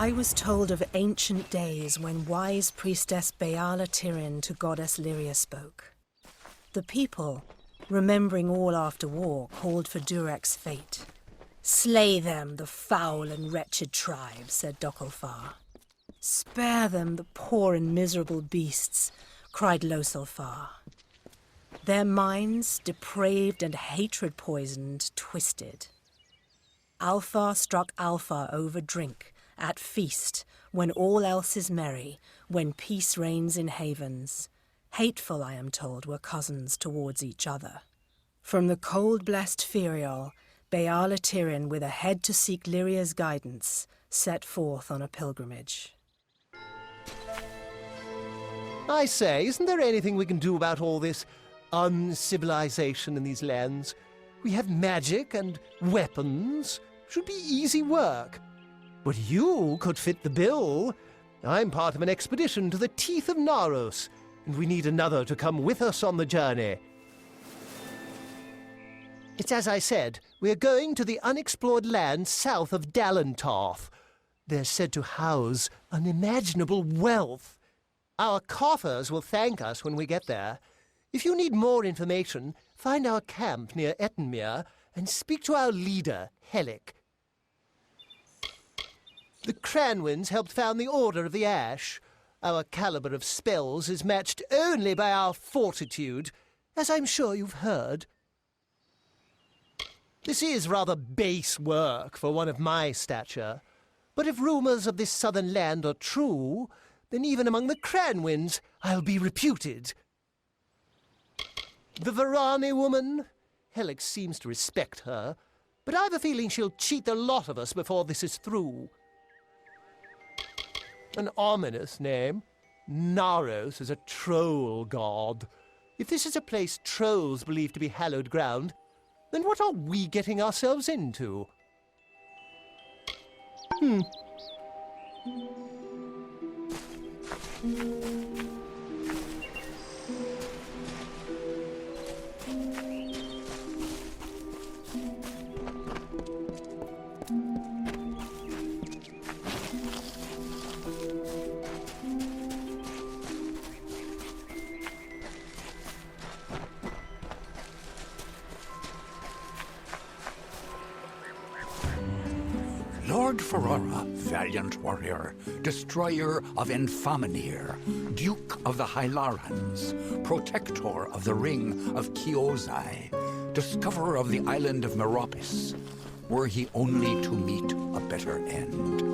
I was told of ancient days when wise priestess Beala Tirin to goddess Lyria spoke. The people, remembering all after war, called for Durek's fate. "Slay them, the foul and wretched tribe," said Dokalfar. "Spare them, the poor and miserable beasts," cried Losalfar. Their minds, depraved and hatred-poisoned, twisted. Alfar struck Alfar over drink, at feast, when all else is merry, when peace reigns in havens. Hateful, I am told, were cousins towards each other. From the cold-blessed Ferial, Beala Tirin, with a head to seek Lyria's guidance, set forth on a pilgrimage. I say, isn't there anything we can do about all this uncivilization in these lands? We have magic and weapons. Should be easy work. But you could fit the bill. I'm part of an expedition to the teeth of Naros, and we need another to come with us on the journey. It's as I said, we're going to the unexplored land south of Dalentarth. They're said to house unimaginable wealth. Our coffers will thank us when we get there. If you need more information, find our camp near Ettenmere and speak to our leader, Helic. The Cranwins helped found the Order of the Ash. Our caliber of spells is matched only by our fortitude, as I'm sure you've heard. This is rather base work for one of my stature, but if rumors of this southern land are true, then even among the Cranwins I'll be reputed. The Varani woman? Helix seems to respect her, but I've a feeling she'll cheat the lot of us before this is through. An ominous name. Naros is a troll god. If this is a place trolls believe to be hallowed ground, then what are we getting ourselves into? Lord Ferrara, valiant warrior, destroyer of Enfaminir, Duke of the Hylarans, protector of the Ring of Kiozai, discoverer of the island of Meropis, were he only to meet a better end.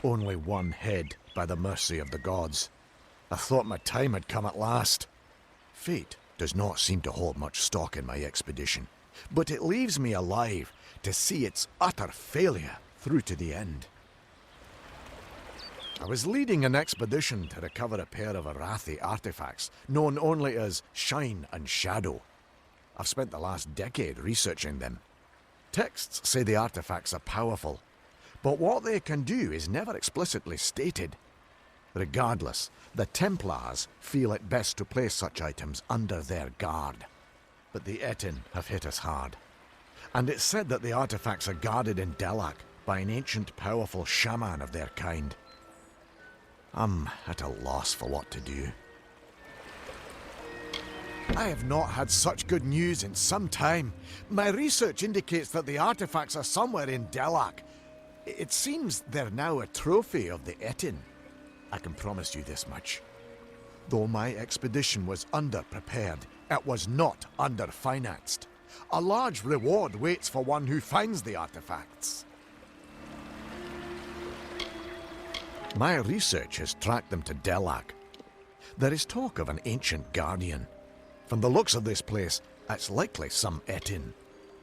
Only one head, by the mercy of the gods. I thought my time had come at last. Fate does not seem to hold much stock in my expedition, but it leaves me alive to see its utter failure through to the end. I was leading an expedition to recover a pair of Arathi artifacts, known only as Shine and Shadow. I've spent the last decade researching them. Texts say the artifacts are powerful, but what they can do is never explicitly stated. Regardless, the Templars feel it best to place such items under their guard. But the Etin have hit us hard. And it's said that the artifacts are guarded in Delak by an ancient powerful shaman of their kind. I'm at a loss for what to do. I have not had such good news in some time. My research indicates that the artifacts are somewhere in Delak. It seems they're now a trophy of the Etin. I can promise you this much. Though my expedition was underprepared, it was not underfinanced. A large reward waits for one who finds the artifacts. My research has tracked them to Delak. There is talk of an ancient guardian. From the looks of this place, it's likely some Etin.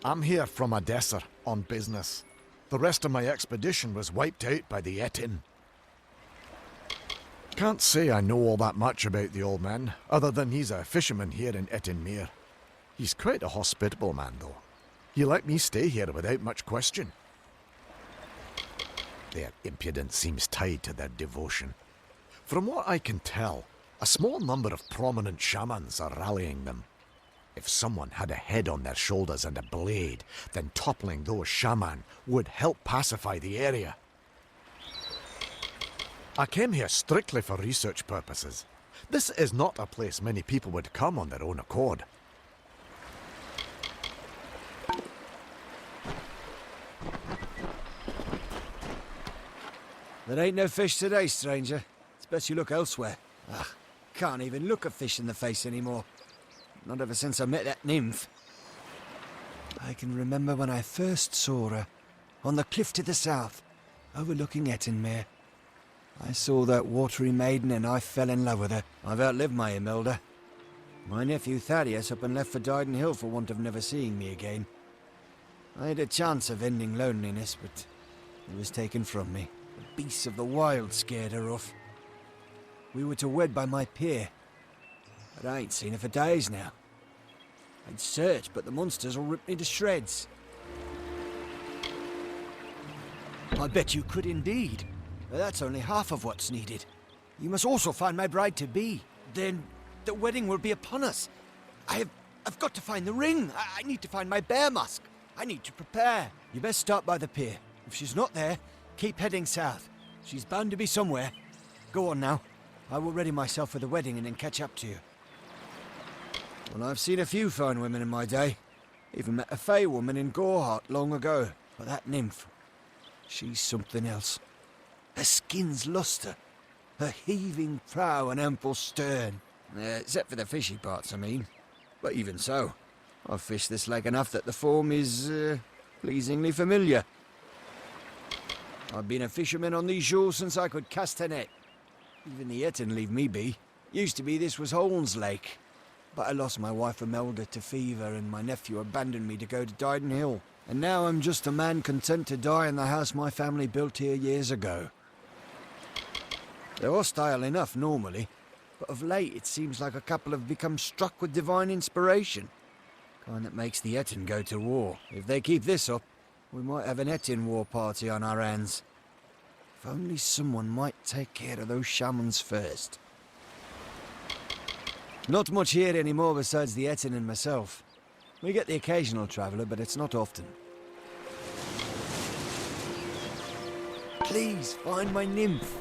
I'm here from Odessa on business. The rest of my expedition was wiped out by the Etin. Can't say I know all that much about the old man, other than he's a fisherman here in Etinmere. He's quite a hospitable man, though. He let me stay here without much question. Their impudence seems tied to their devotion. From what I can tell, a small number of prominent shamans are rallying them. If someone had a head on their shoulders and a blade, then toppling those shaman would help pacify the area. I came here strictly for research purposes. This is not a place many people would come on their own accord. There ain't no fish today, stranger. It's best you look elsewhere. Ugh, can't even look a fish in the face anymore. Not ever since I met that nymph. I can remember when I first saw her, on the cliff to the south, overlooking Etinmere. I saw that watery maiden and I fell in love with her. I've outlived my Imelda. My nephew Thaddeus up and left for Dyden Hill for want of never seeing me again. I had a chance of ending loneliness, but it was taken from me. The beasts of the wild scared her off. We were to wed by my pier, but I ain't seen her for days now. I'd searched, but the monsters will rip me to shreds. I bet you could indeed. But that's only half of what's needed. You must also find my bride-to-be. Then the wedding will be upon us. I've got to find the ring. I need to find my bear mask. I need to prepare. You best start by the pier. If she's not there, keep heading south. She's bound to be somewhere. Go on now. I will ready myself for the wedding and then catch up to you. Well, I've seen a few fine women in my day. Even met a fey woman in Gorehart long ago. But that nymph, she's something else. Her skin's lustre, her heaving prow and ample stern. Except for the fishy parts, I mean. But even so, I've fished this lake enough that the form is pleasingly familiar. I've been a fisherman on these shores since I could cast a net. Even the Etin leave me be. Used to be this was Holmes Lake. But I lost my wife Imelda to fever and my nephew abandoned me to go to Dyden Hill. And now I'm just a man content to die in the house my family built here years ago. They're hostile enough normally, but of late it seems like a couple have become struck with divine inspiration. Kind that makes the Etin go to war. If they keep this up, we might have an Etin war party on our hands. If only someone might take care of those shamans first. Not much here anymore besides the Etin and myself. We get the occasional traveller, but it's not often. Please, find my nymph.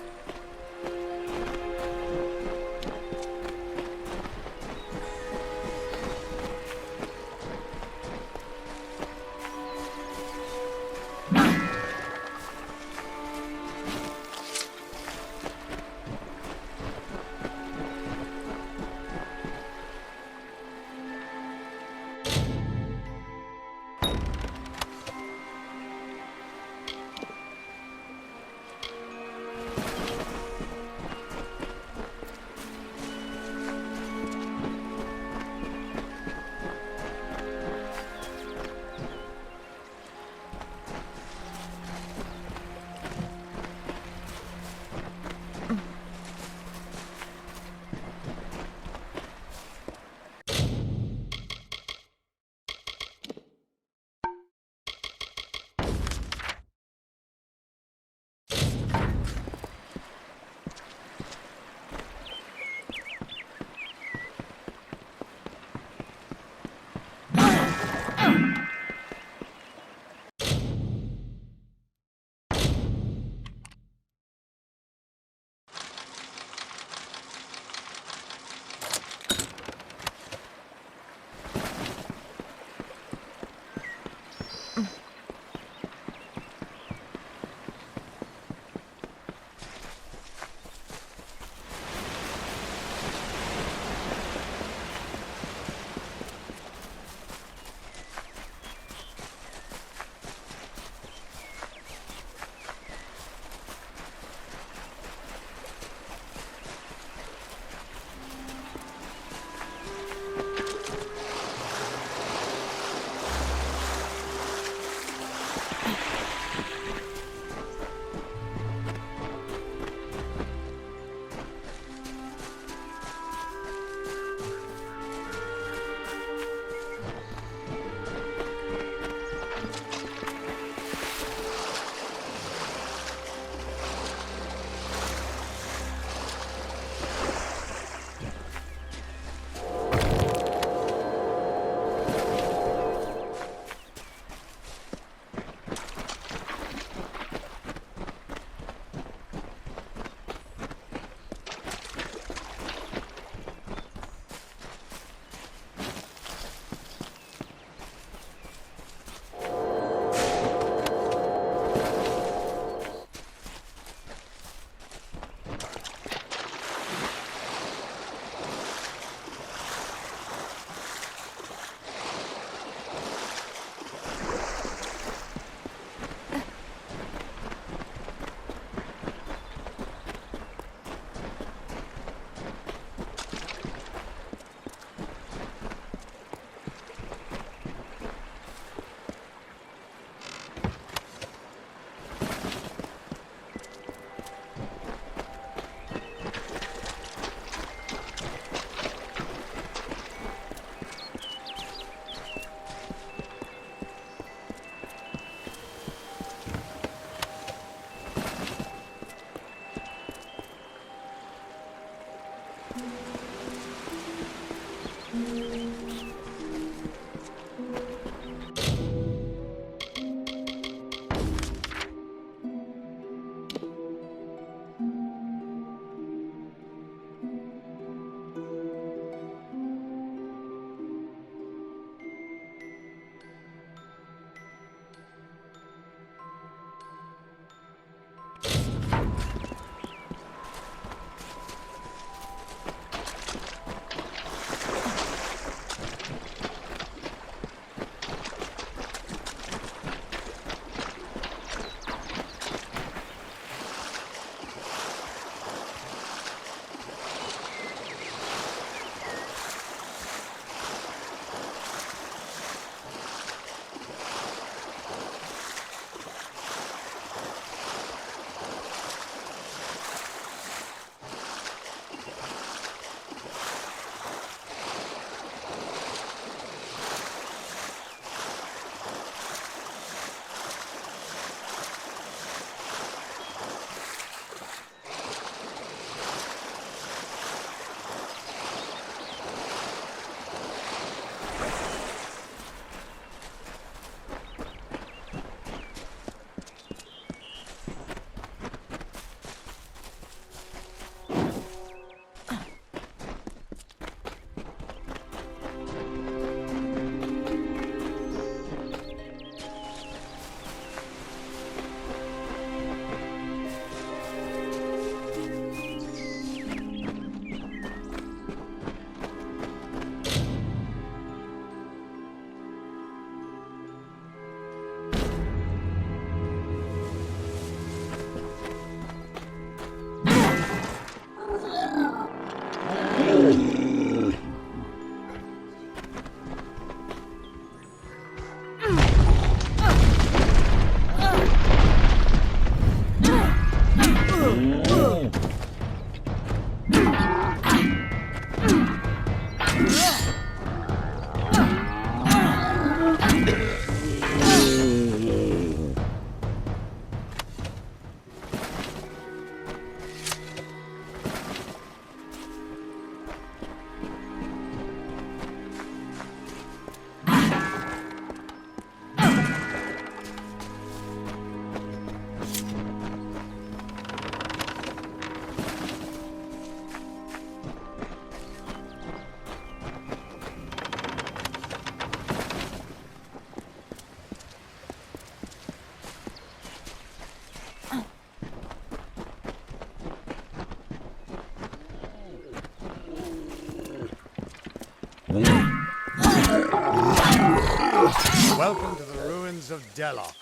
Welcome to the ruins of Delok.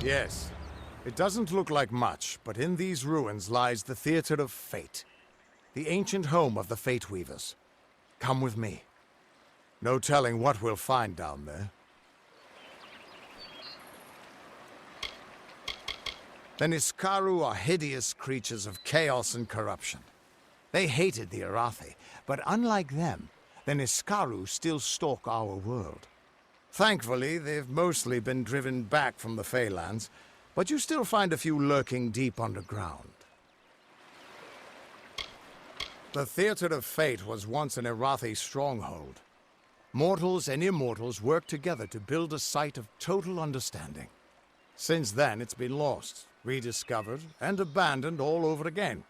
Yes, it doesn't look like much, but in these ruins lies the Theater of Fate, the ancient home of the Fate Weavers. Come with me. No telling what we'll find down there. The Niskaru are hideous creatures of chaos and corruption. They hated the Arathi, but unlike them, the Niskaru still stalk our world. Thankfully, they've mostly been driven back from the Feylands, but you still find a few lurking deep underground. The Theater of Fate was once an Arathi stronghold. Mortals and immortals worked together to build a site of total understanding. Since then, it's been lost, rediscovered, and abandoned all over again.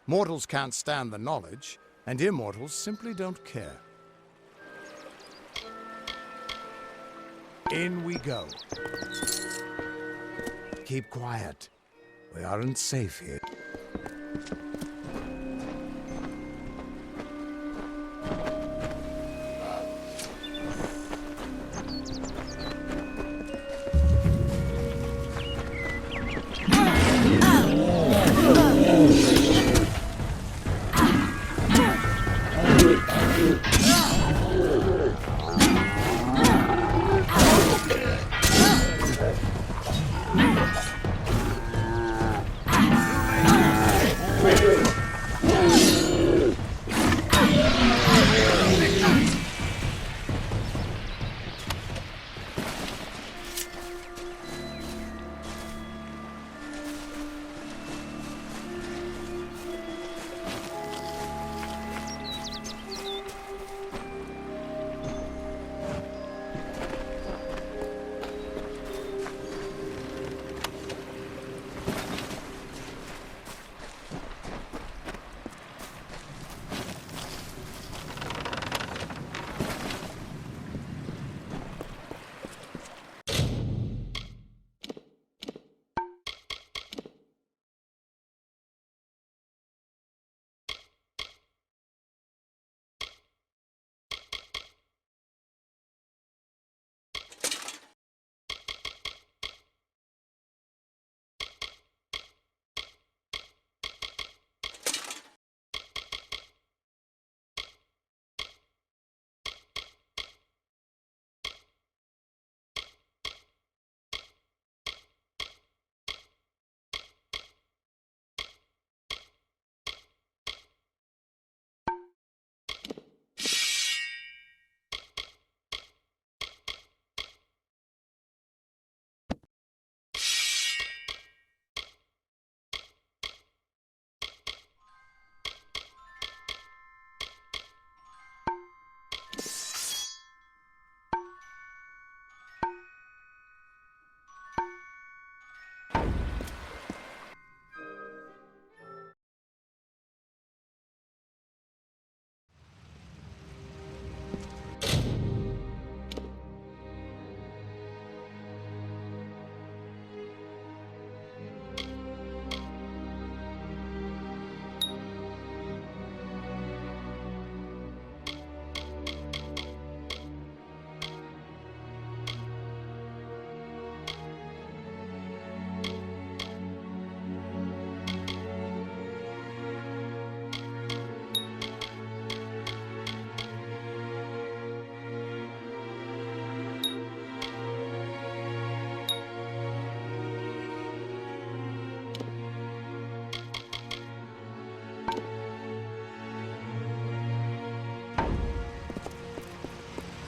Mortals can't stand the knowledge, and immortals simply don't care. In we go. Keep quiet. We aren't safe here.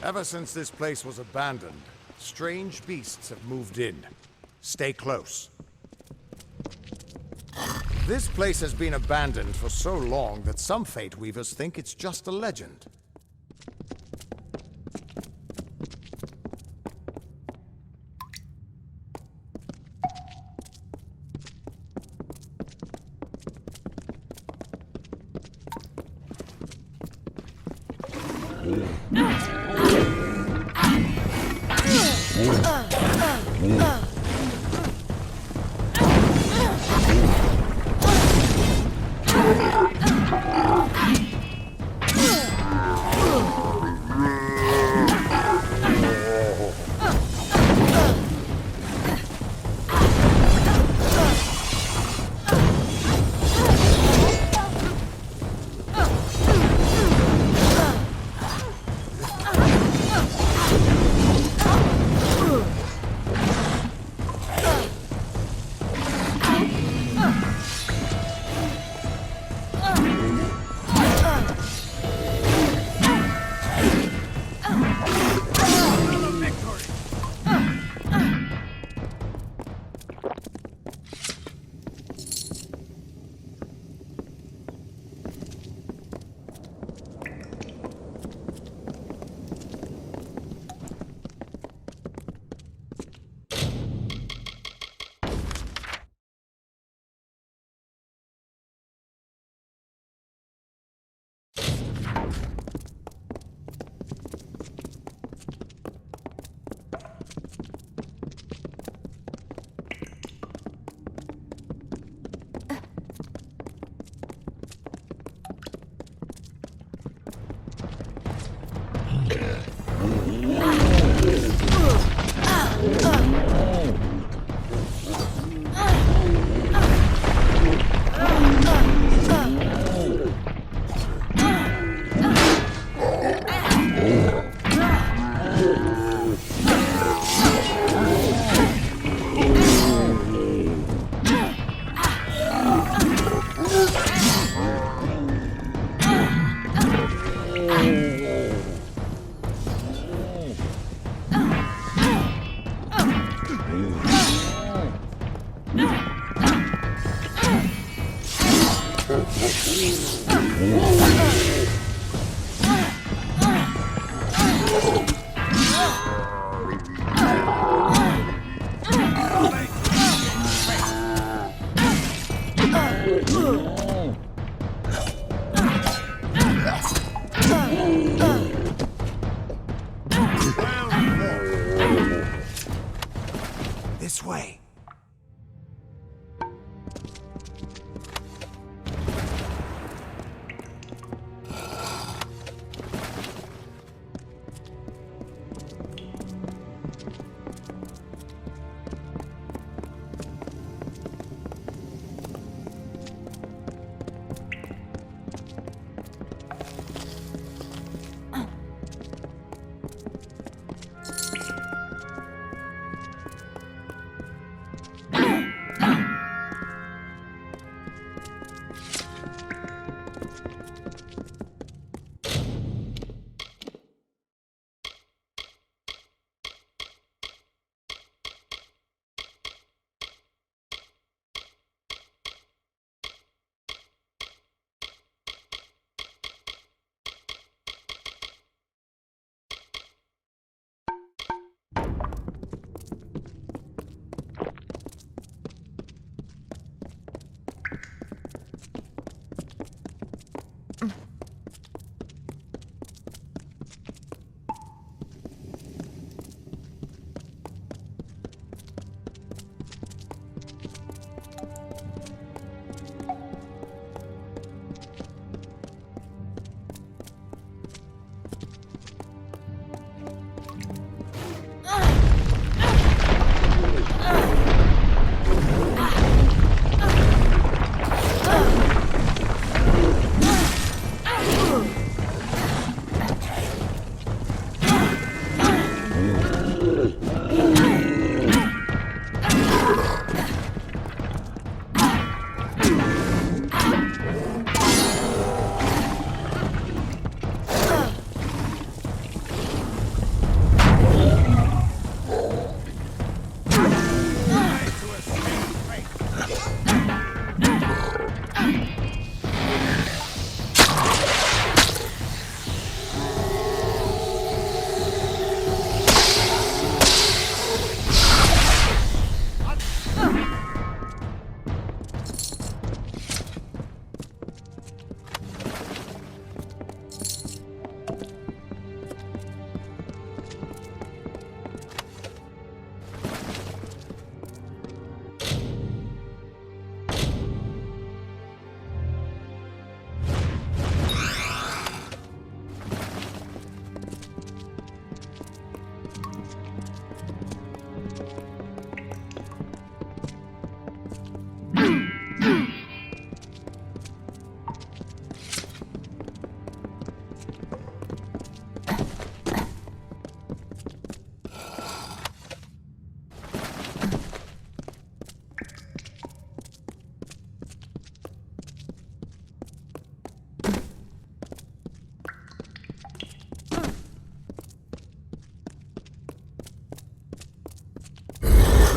Ever since this place was abandoned, strange beasts have moved in. Stay close. This place has been abandoned for so long that some Fate Weavers think it's just a legend. This way.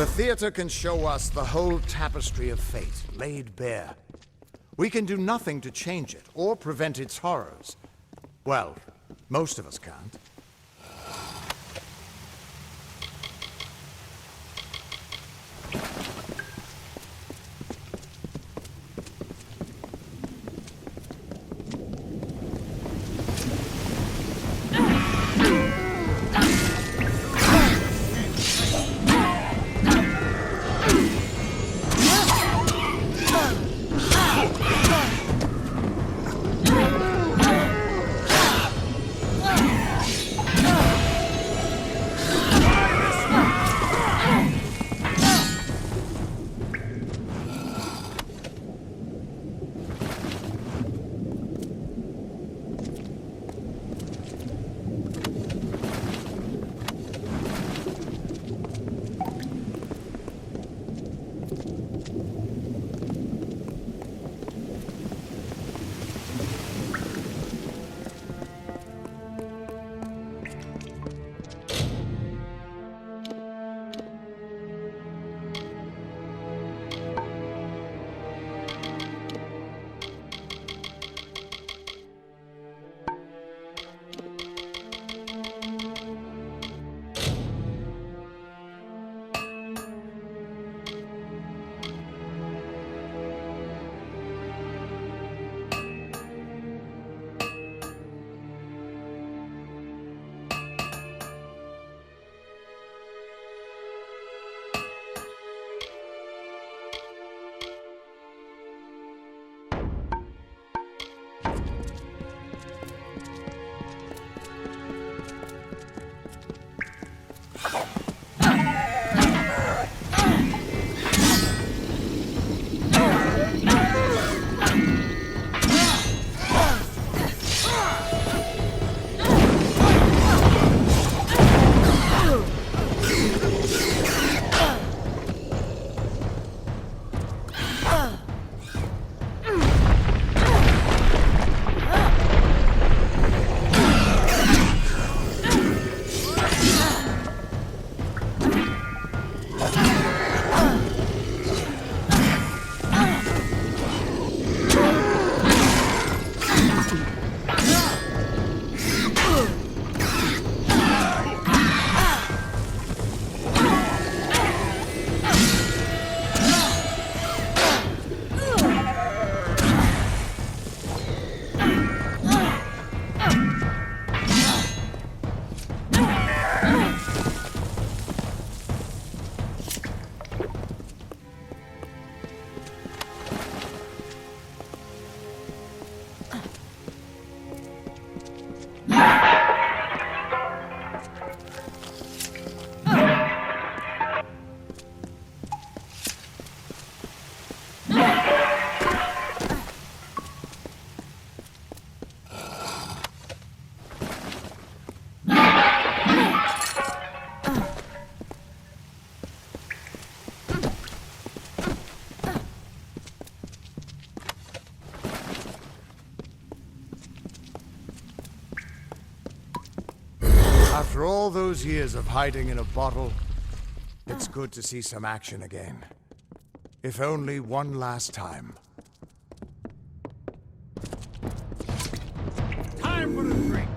The theater can show us the whole tapestry of fate, laid bare. We can do nothing to change it, or prevent its horrors. Well, most of us can't. After all those years of hiding in a bottle, it's good to see some action again. If only one last time. Time for a drink.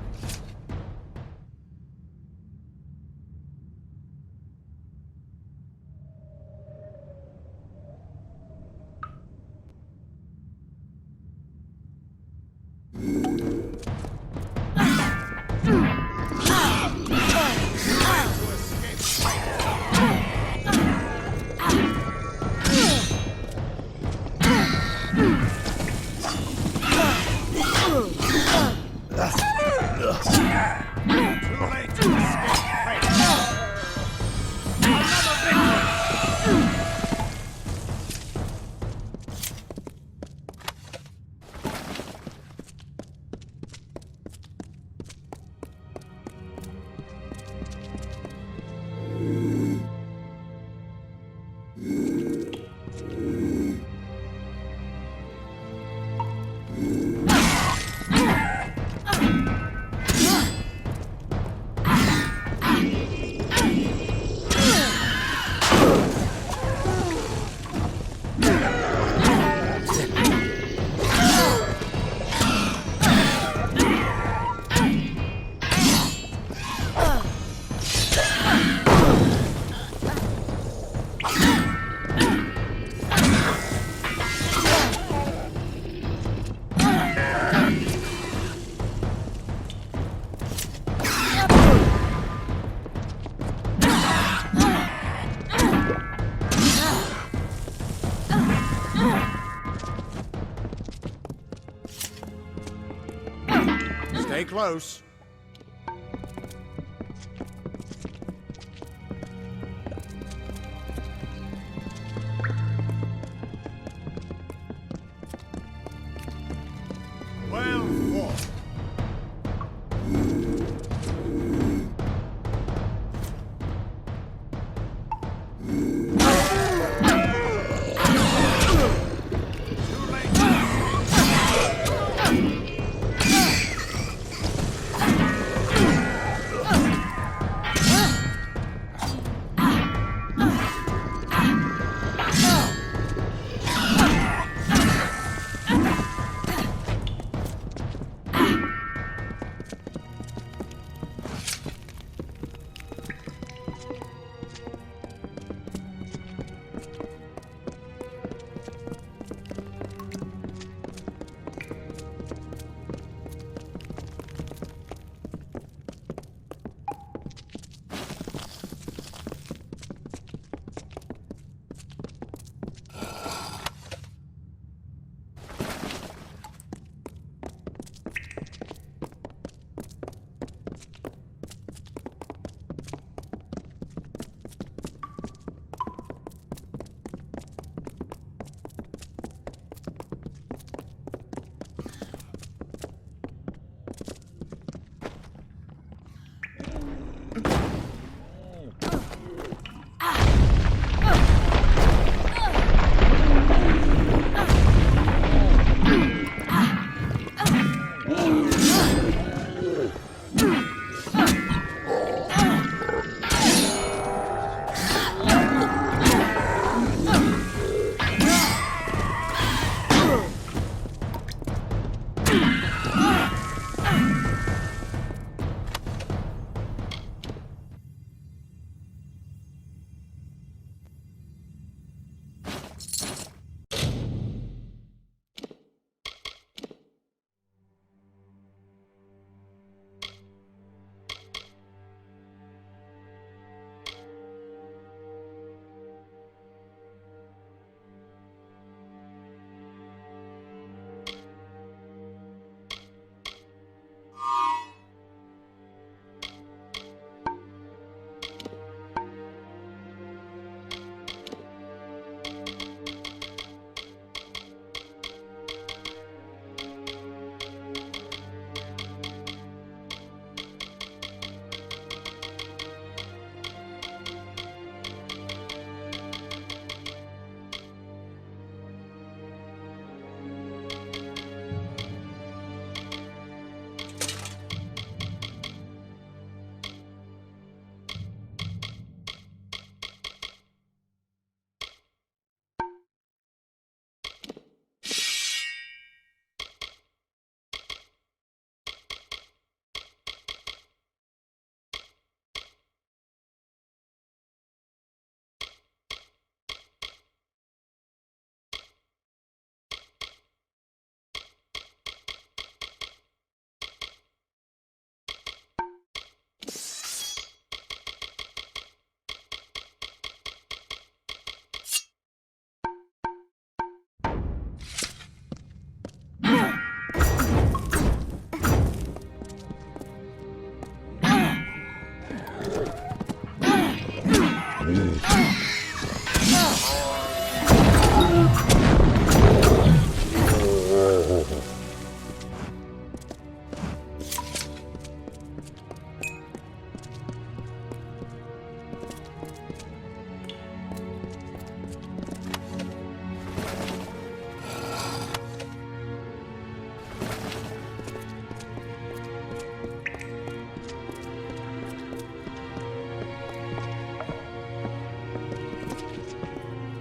Stay close. Well fought.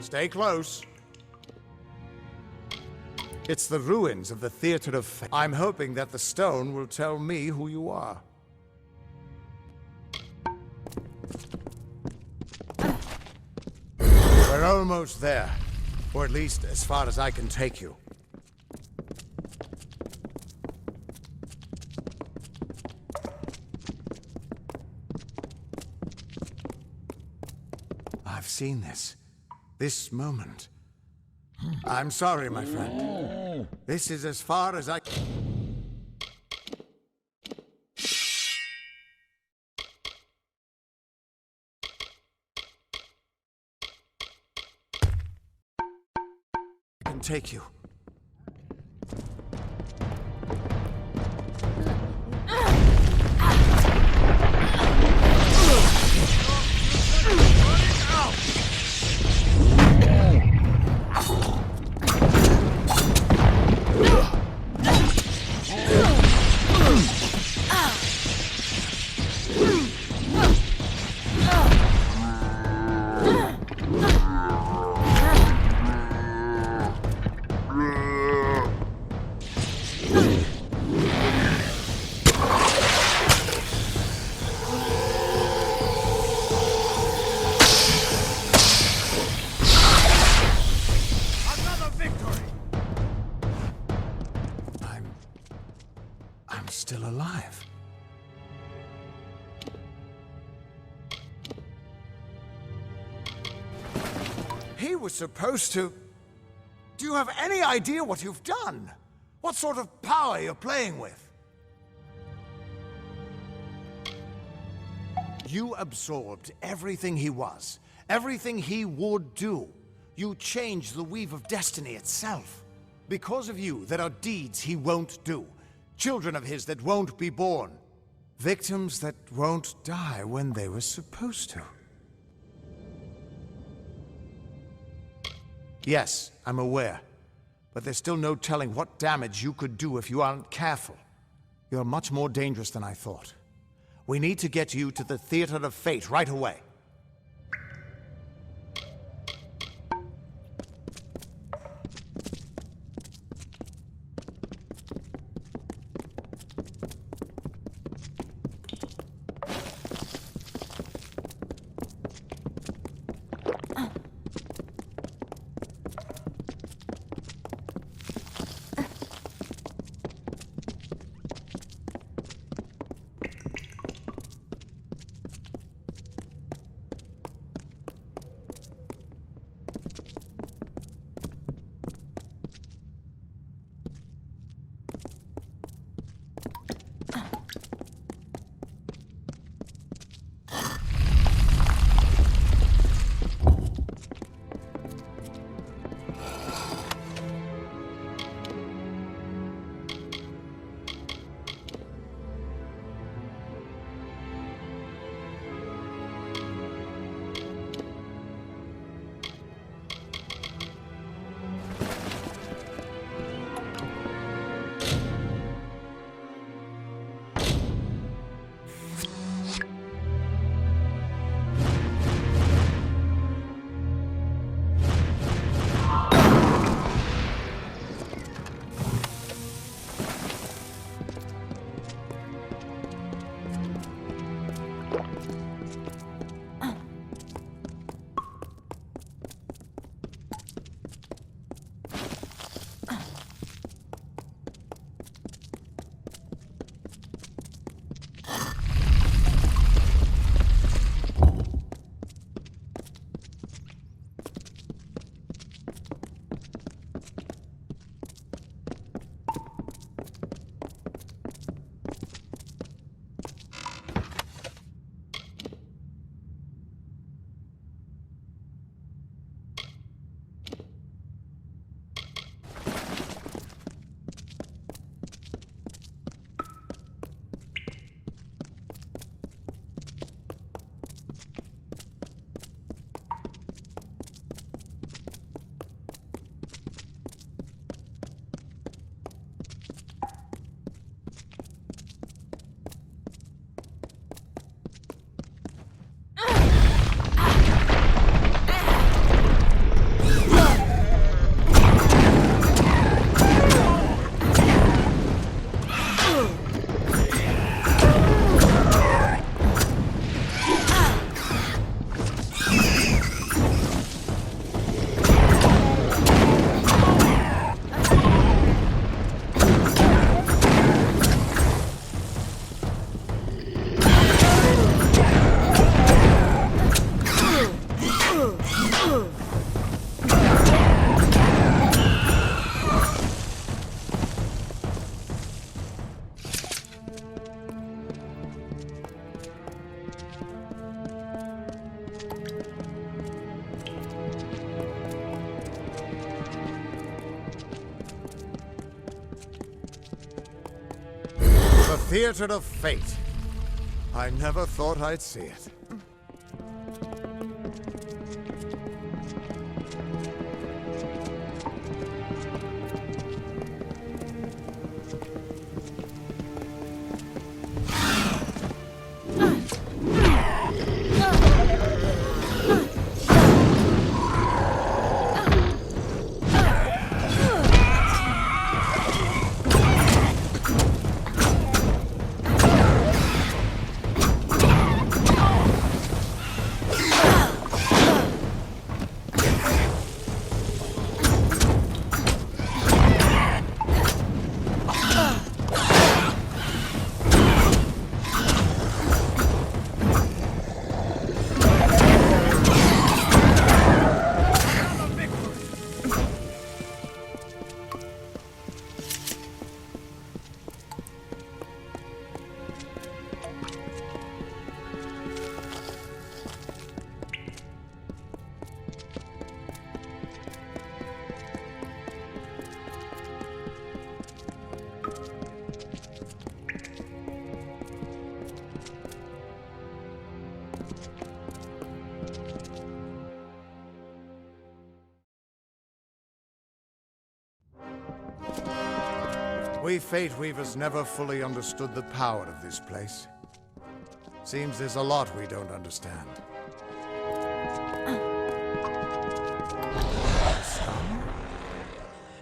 Stay close. It's the ruins of the Theater of Fate. I'm hoping that the stone will tell me who you are. We're almost there. Or at least as far as I can take you. I've seen this. This moment. I'm sorry, my friend. This is as far as I... can take you. I'm still alive. He was supposed to... Do you have any idea what you've done? What sort of power you're playing with? You absorbed everything he was, everything he would do. You changed the weave of destiny itself. Because of you, there are deeds he won't do. Children of his that won't be born. Victims that won't die when they were supposed to. Yes, I'm aware. But there's still no telling what damage you could do if you aren't careful. You're much more dangerous than I thought. We need to get you to the Theater of Fate right away. The theater of fate. I never thought I'd see it. We Fate Weavers never fully understood the power of this place. Seems there's a lot we don't understand.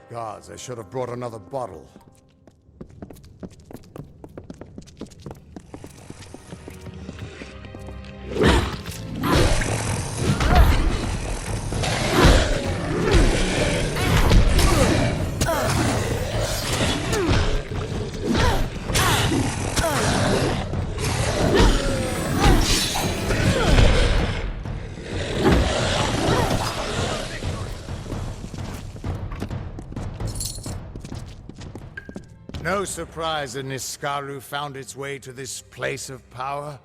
Gods, I should have brought another bottle. No surprise that Niskaru found its way to this place of power.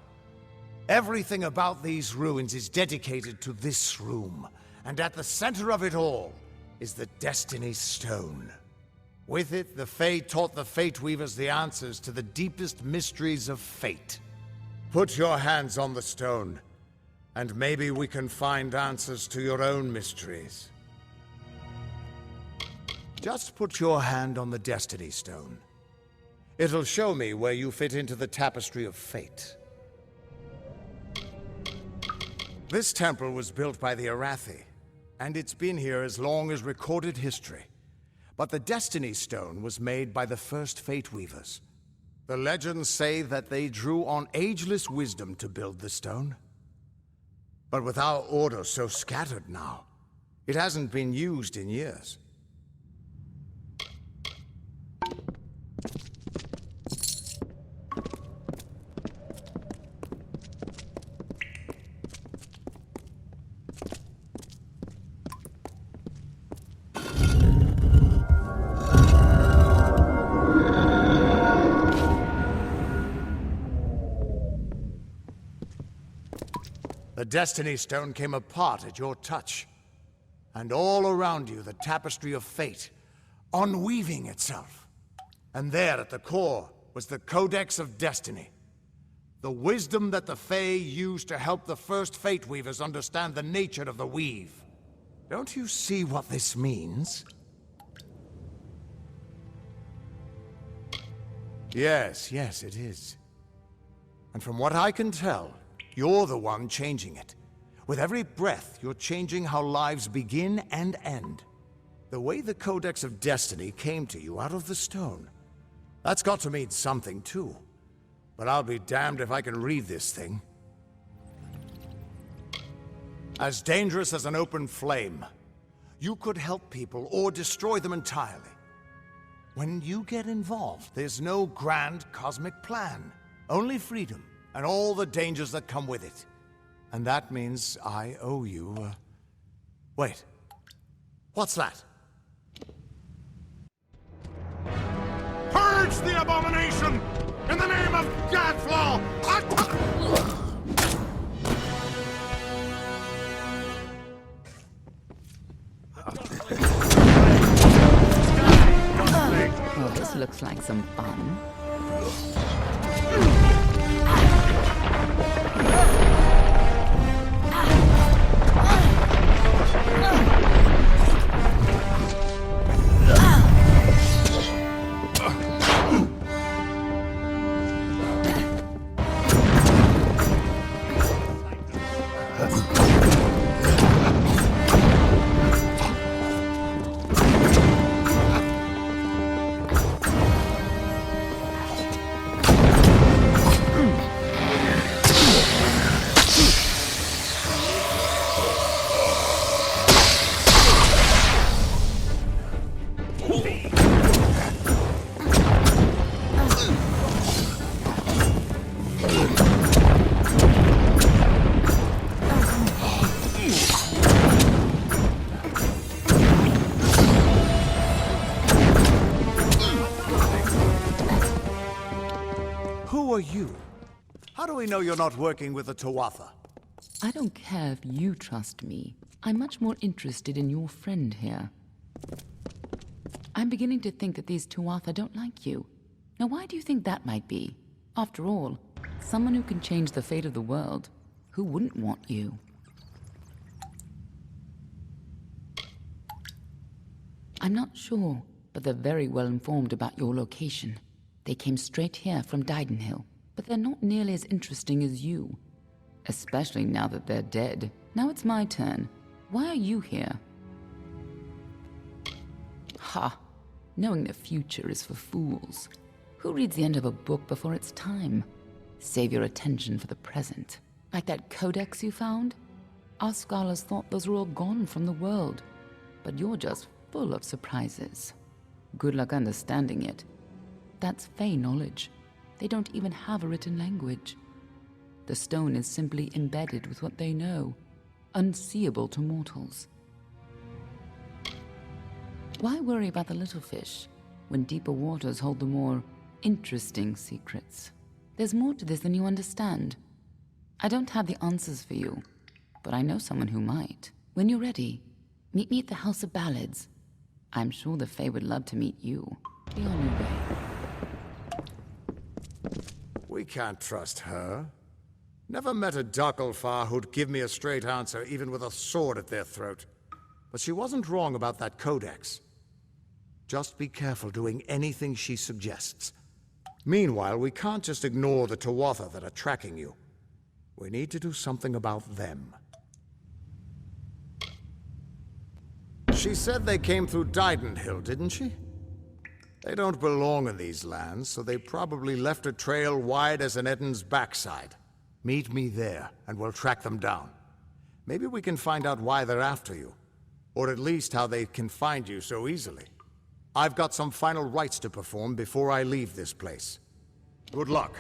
Everything about these ruins is dedicated to this room, and at the center of it all is the Destiny Stone. With it, the Fae taught the Fate Weavers the answers to the deepest mysteries of fate. Put your hands on the stone, and maybe we can find answers to your own mysteries. Just put your hand on the Destiny Stone. It'll show me where you fit into the tapestry of fate. This temple was built by the Arathi, and it's been here as long as recorded history. But the Destiny Stone was made by the first Fate Weavers. The legends say that they drew on ageless wisdom to build the stone. But with our order so scattered now, it hasn't been used in years. The Destiny Stone came apart at your touch. And all around you, the tapestry of fate, unweaving itself. And there at the core was the Codex of Destiny. The wisdom that the Fae used to help the first Fate Weavers understand the nature of the weave. Don't you see what this means? Yes, it is. And from what I can tell, you're the one changing it. With every breath, you're changing how lives begin and end. The way the Codex of Destiny came to you out of the stone. That's got to mean something, too. But I'll be damned if I can read this thing. As dangerous as an open flame. You could help people or destroy them entirely. When you get involved, there's no grand cosmic plan. Only freedom. And all the dangers that come with it. And that means I owe you, Wait. What's that? Purge the abomination! In the name of Gadflaw! Oh, this looks like some fun. Who are you? How do we know you're not working with the Tuatha? I don't care if you trust me. I'm much more interested in your friend here. I'm beginning to think that these Tuatha don't like you. Now, why do you think that might be? After all, someone who can change the fate of the world, who wouldn't want you? I'm not sure, but they're very well informed about your location. They came straight here from Didenhill, but they're not nearly as interesting as you. Especially now that they're dead. Now it's my turn. Why are you here? Ha! Knowing the future is for fools. Who reads the end of a book before it's time? Save your attention for the present. Like that codex you found? Our scholars thought those were all gone from the world. But you're just full of surprises. Good luck understanding it. That's Fey knowledge. They don't even have a written language. The stone is simply embedded with what they know, unseeable to mortals. Why worry about the little fish, when deeper waters hold the more interesting secrets? There's more to this than you understand. I don't have the answers for you, but I know someone who might. When you're ready, meet me at the House of Ballads. I'm sure the Fae would love to meet you. Be on your way. We can't trust her. Never met a Darkelfar who'd give me a straight answer, even with a sword at their throat. But she wasn't wrong about that codex. Just be careful doing anything she suggests. Meanwhile, we can't just ignore the Tuatha that are tracking you. We need to do something about them. She said they came through Didenhill, didn't she? They don't belong in these lands, so they probably left a trail wide as an Eden's backside. Meet me there, and we'll track them down. Maybe we can find out why they're after you. Or at least how they can find you so easily. I've got some final rites to perform before I leave this place. Good luck.